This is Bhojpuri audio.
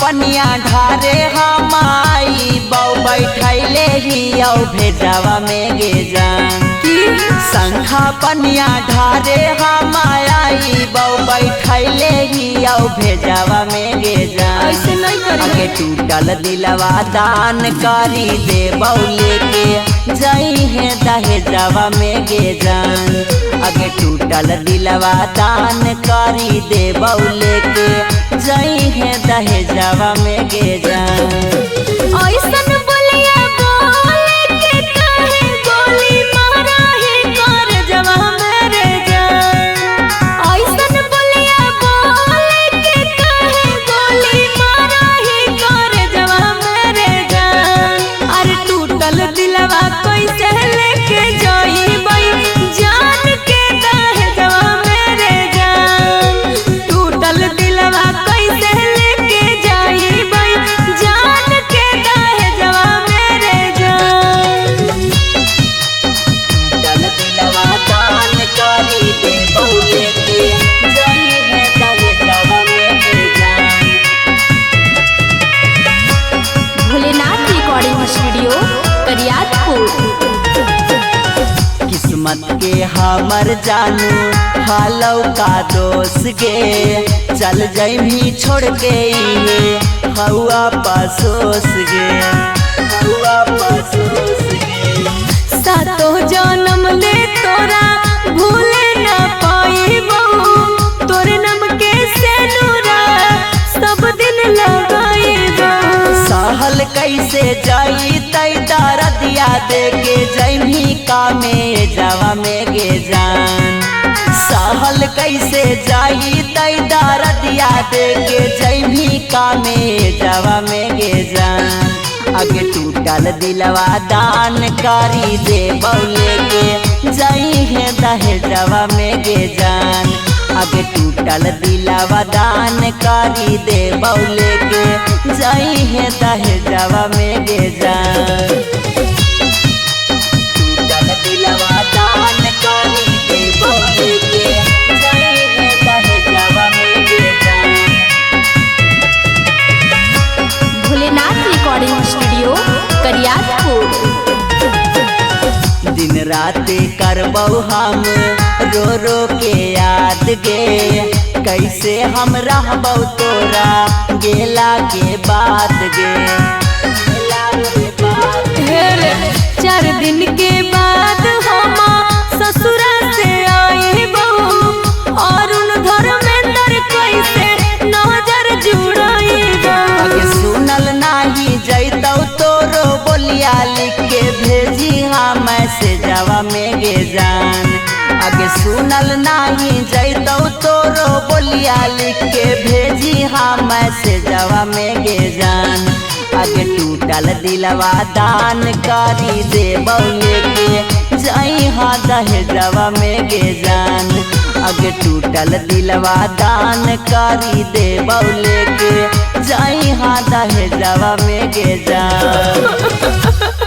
पनिया ढारे हम आई बौ बैठैले ही भेजवा में गे जान शंखा पनिया ढारे हम आई बौ बैठैले ही भेजवा में गे जान आगे टूटल दिलवा दान करी दे बौले के जाई है दहेजवा में गे जान आगे टूटल दिलवा दान करी दे बौले के जाई है दहेजवा में गे जान ऐसन बोलिया बोले के कहे गोली मारा है कर जवा मेरे जान ऐसन बोलिया बोले के कहे गोली मारा है कर जवा मेरे जान अरे टूटल दिलवा कैसे लेके जाईबई जान के दहेजवा मेरे जान टूटल दिलवा कैसे लेके जाईबई जान के दहेजवा मेरे जान टूटल दिलवा दान करी दे बौले के जाई है दहेजवा में गे जान भोलेनाथ रिकॉर्डिंग स्टूडियो करियातपुर किस्मत के हमर जानू हालौ का दोष गे चल जैमी छोड़ के हवा पसोस गे हवा पसोस गे सातो जन्म ले तोरा भूले न पाईबो तोरे नाम के सेनुरा सब दिन लगाईबो सहल कैसे जाई तै दरदिया दे के जैमी कामे जवा में गे जान सहल कैसे जाई तै दरदिया दे के जैमी कामे जवा में गे जान आगे टूटल दिलवा दान करी दे बौले के जाई है दहेजवा में गे जान आगे टूटल दिलवा दान करी दे बौले के जाई है दहेजवा में गे जान टूटल दिलवा दान करी दे बौले के जाई है दहेजवा में गे जान भोलेनाथ रिकॉर्डिंग स्टूडियो करियातपुर दिन रात करबौ हम रो रो के याद गे कैसे हम रहबौ तोरा गेला के बाद गे गेला के बाद 4 दिन के बाद हम ससुरा से आईबो अरुण धर्मेंद्र कैसे नजर जुड़ाईबो आगे सुनल नाही जैतौ तोरो बोलिया लिख के भेजी हम मैसेजवा में गे जान आगे सुनल नाही जैतौ तोरो बोलिया लिख के भेजी हम मैसेजवा में गे जान आगे टूटल दिलवा दान करी दे बौले के जाई हाँ दहेजवा में गे जान आगे टूटल दिलवा दान करी दे बौले के जाई हाँ दहेजवा में गे जान